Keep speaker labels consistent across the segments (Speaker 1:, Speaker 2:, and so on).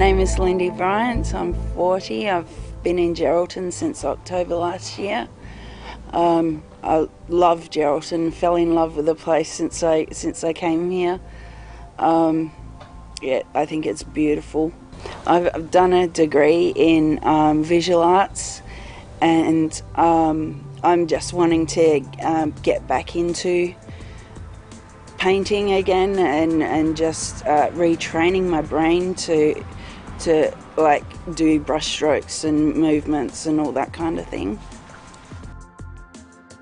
Speaker 1: name is Lindy Bryant. I'm 40. I've been in Geraldton since October last year. I love Geraldton, fell in love with the place since I came here. Yeah, I think it's beautiful. I've done a degree in visual arts, and I'm just wanting to get back into painting again and just retraining my brain to like do brush strokes and movements and all that kind of thing.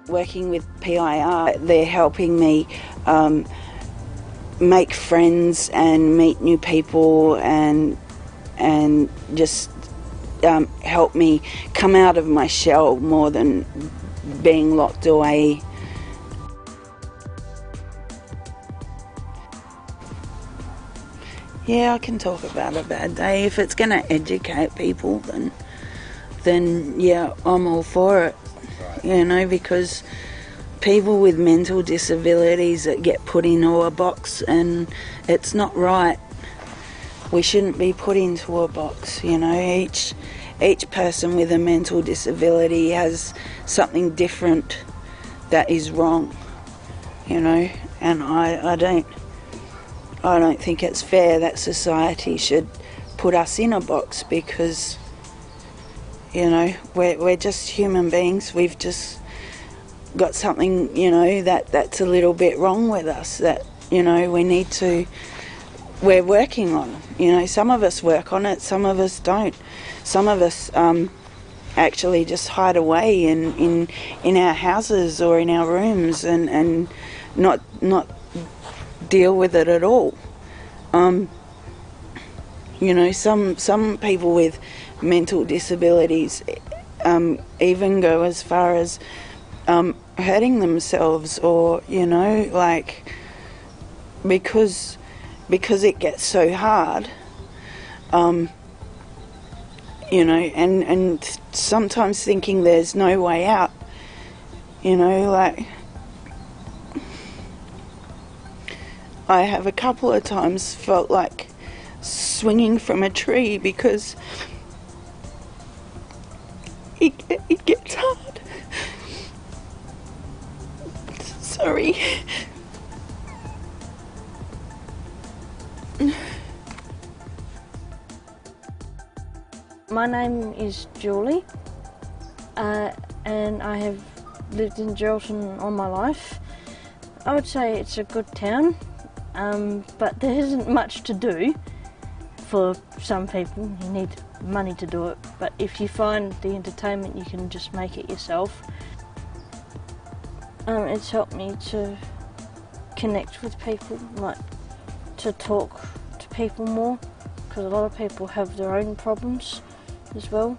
Speaker 1: Working with PIR, they're helping me make friends and meet new people and just help me come out of my shell more than being locked away. Yeah, I can talk about a bad day. If it's going to educate people, then yeah, I'm all for it. You know, because people with mental disabilities that get put into a box, and it's not right. We shouldn't be put into a box, you know. Each person with a mental disability has something different that is wrong, you know, and I don't think it's fair that society should put us in a box, because, you know, we're just human beings. We've just got something, you know, that's a little bit wrong with us that, you know, we're working on. You know, some of us work on it, some of us don't. Some of us actually just hide away in our houses or in our rooms and not deal with it at all. You know, some people with mental disabilities even go as far as hurting themselves, or, you know, like, because it gets so hard, you know, and sometimes thinking there's no way out, you know, like, I have a couple of times felt like swinging from a tree because it gets hard. Sorry.
Speaker 2: My name is Julie, and I have lived in Geraldton all my life. I would say it's a good town, but there isn't much to do for some people. You need money to do it, but if you find the entertainment, you can just make it yourself. It's helped me to connect with people, like to talk to people more, because a lot of people have their own problems as well.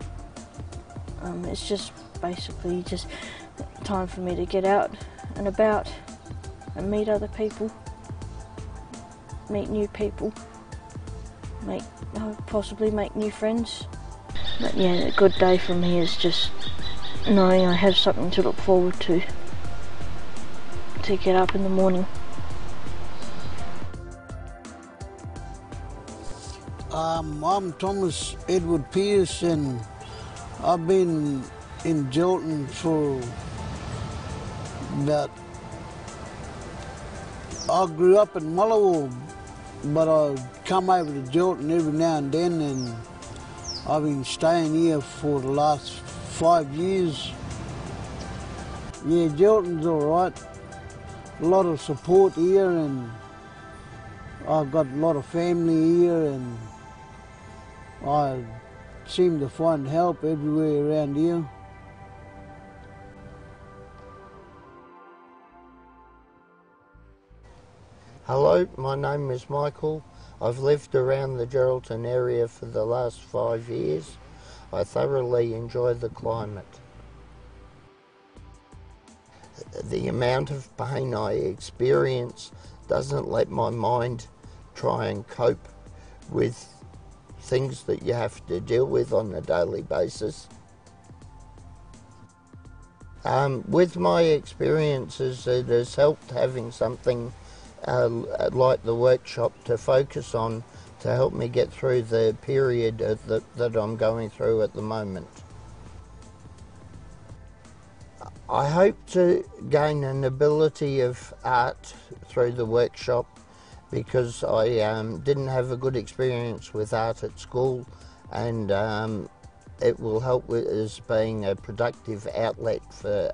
Speaker 2: It's just basically just time for me to get out and about and meet other people, meet new people, possibly make new friends. But yeah, a good day for me is just knowing I have something to look forward to get up in the morning.
Speaker 3: I'm Thomas Edward Pierce, and I've been in Geraldton for I grew up in Mullawall, but I come over to Geraldton every now and then, and I've been staying here for the last 5 years. Yeah, Geraldton's all right. A lot of support here, and I've got a lot of family here, and I seem to find help everywhere around here.
Speaker 4: Hello, my name is Michael. I've lived around the Geraldton area for the last 5 years. I thoroughly enjoy the climate. The amount of pain I experience doesn't let my mind try and cope with things that you have to deal with on a daily basis. With my experiences, it has helped having something like the workshop to focus on, to help me get through the period that I'm going through at the moment. I hope to gain an ability of art through the workshop, because I didn't have a good experience with art at school, and it will help with as being a productive outlet for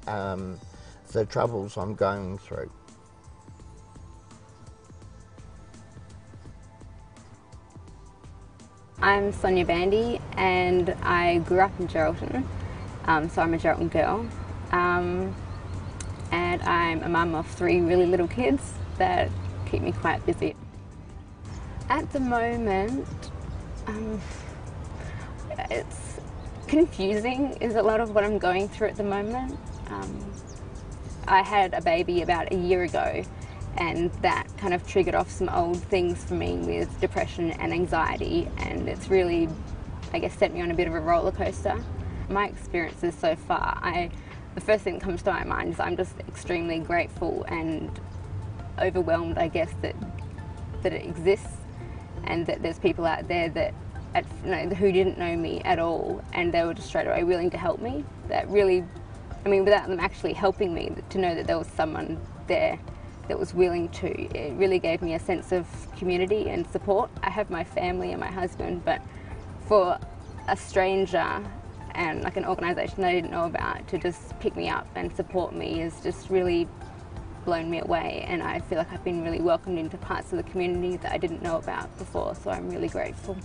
Speaker 4: the troubles I'm going through.
Speaker 5: I'm Sonia Bandy and I grew up in Geraldton, so I'm a Geraldton girl, and I'm a mum of 3 really little kids that keep me quite busy. At the moment, it's confusing is a lot of what I'm going through at the moment. I had a baby about a year ago, and that kind of triggered off some old things for me with depression and anxiety, and it's really, I guess, sent me on a bit of a roller coaster. My experiences so far, the first thing that comes to my mind is I'm just extremely grateful and overwhelmed, I guess, that it exists, and that there's people out there that who didn't know me at all, and they were just straight away willing to help me. That really, I mean, without them actually helping me, to know that there was someone there that was willing to, it really gave me a sense of community and support. I have my family and my husband, but for a stranger and like an organisation I didn't know about to just pick me up and support me has just really blown me away, and I feel like I've been really welcomed into parts of the community that I didn't know about before, so I'm really grateful.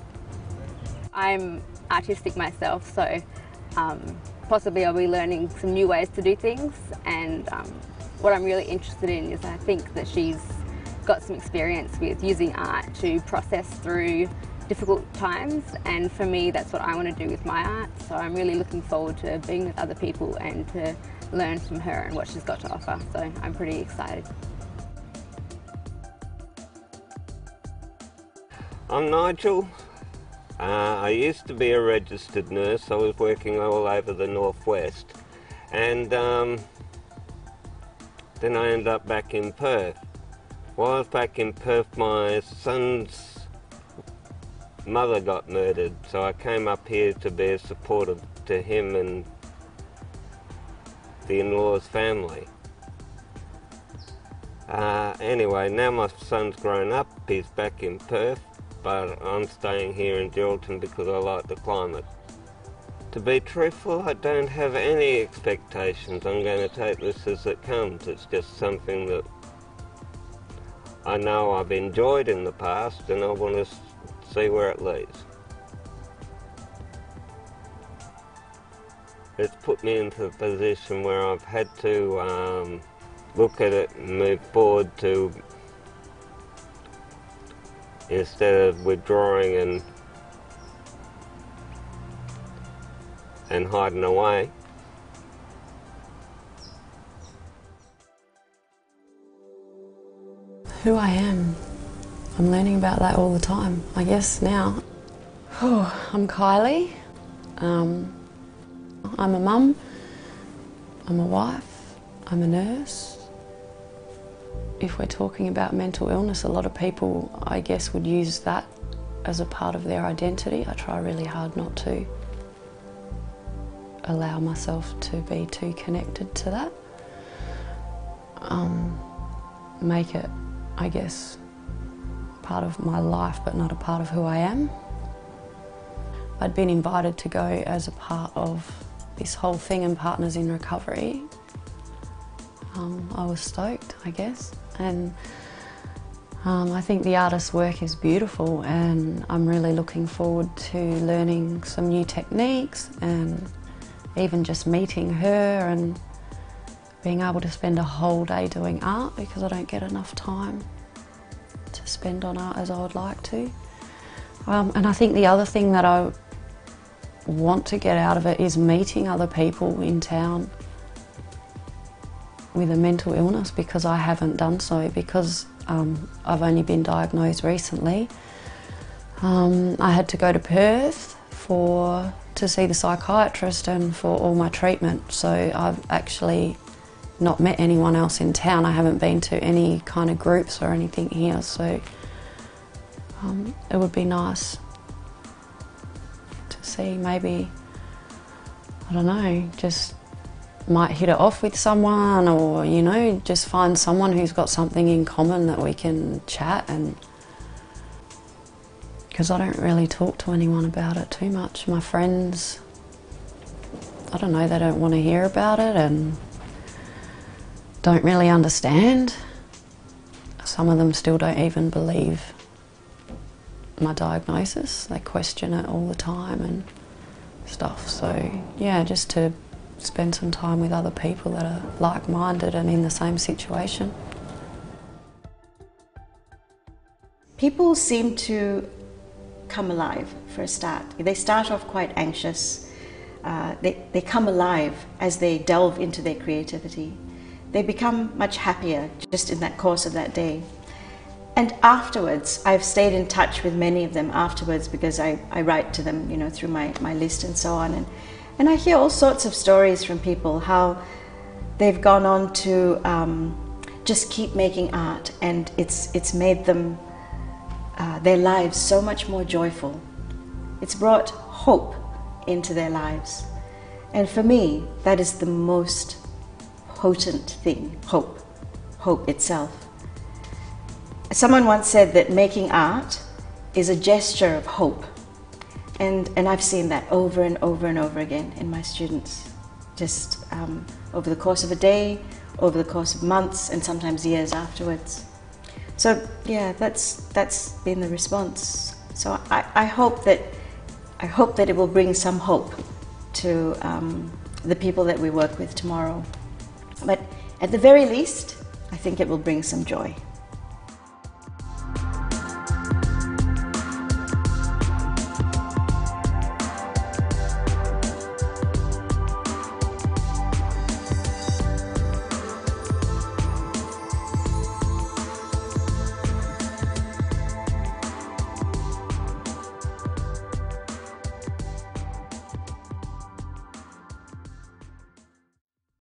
Speaker 5: I'm artistic myself, so possibly I'll be learning some new ways to do things, and what I'm really interested in is I think that she's got some experience with using art to process through difficult times, and for me that's what I want to do with my art, so I'm really looking forward to being with other people and to learn from her and what she's got to offer, so I'm pretty excited.
Speaker 6: I'm Nigel. I used to be a registered nurse. I was working all over the northwest, and then I ended up back in Perth. While I was back in Perth, my son's mother got murdered, so I came up here to be supportive to him and the in-laws family. Anyway, now my son's grown up, he's back in Perth, but I'm staying here in Geraldton because I like the climate. To be truthful, I don't have any expectations. I'm going to take this as it comes. It's just something that I know I've enjoyed in the past, and I want to see where it leads. It's put me into a position where I've had to look at it and move forward to, instead of withdrawing and hiding away.
Speaker 7: Who I am. I'm learning about that all the time, I guess, now. I'm Kylie. I'm a mum. I'm a wife. I'm a nurse. If we're talking about mental illness, a lot of people, I guess, would use that as a part of their identity. I try really hard not to allow myself to be too connected to that. Make it, I guess, part of my life but not a part of who I am. I'd been invited to go as a part of this whole thing in Partners in Recovery. I was stoked, I guess, and I think the artist's work is beautiful, and I'm really looking forward to learning some new techniques and even just meeting her and being able to spend a whole day doing art, because I don't get enough time to spend on art as I would like to. And I think the other thing that I want to get out of it is meeting other people in town with a mental illness, because I haven't done so, because I've only been diagnosed recently. I had to go to Perth to see the psychiatrist and for all my treatment, so I've actually not met anyone else in town. I haven't been to any kind of groups or anything here, so it would be nice to see maybe, I don't know, just might hit it off with someone, or, you know, just find someone who's got something in common that we can chat. And because I don't really talk to anyone about it too much. My friends, I don't know, they don't want to hear about it and don't really understand. Some of them still don't even believe my diagnosis. They question it all the time and stuff. So yeah, just to spend some time with other people that are like-minded and in the same situation.
Speaker 8: People seem to come alive for a start. They start off quite anxious. They come alive as they delve into their creativity. They become much happier just in that course of that day. And afterwards, I've stayed in touch with many of them afterwards because I write to them, you know, through my list and so on. And I hear all sorts of stories from people, how they've gone on to just keep making art, and it's made them, their lives so much more joyful. It's brought hope into their lives. And for me, that is the most potent thing, hope itself. Someone once said that making art is a gesture of hope. And I've seen that over and over and over again in my students, just over the course of a day, over the course of months, and sometimes years afterwards. So yeah, that's been the response. So I hope that it will bring some hope to the people that we work with tomorrow. But at the very least, I think it will bring some joy.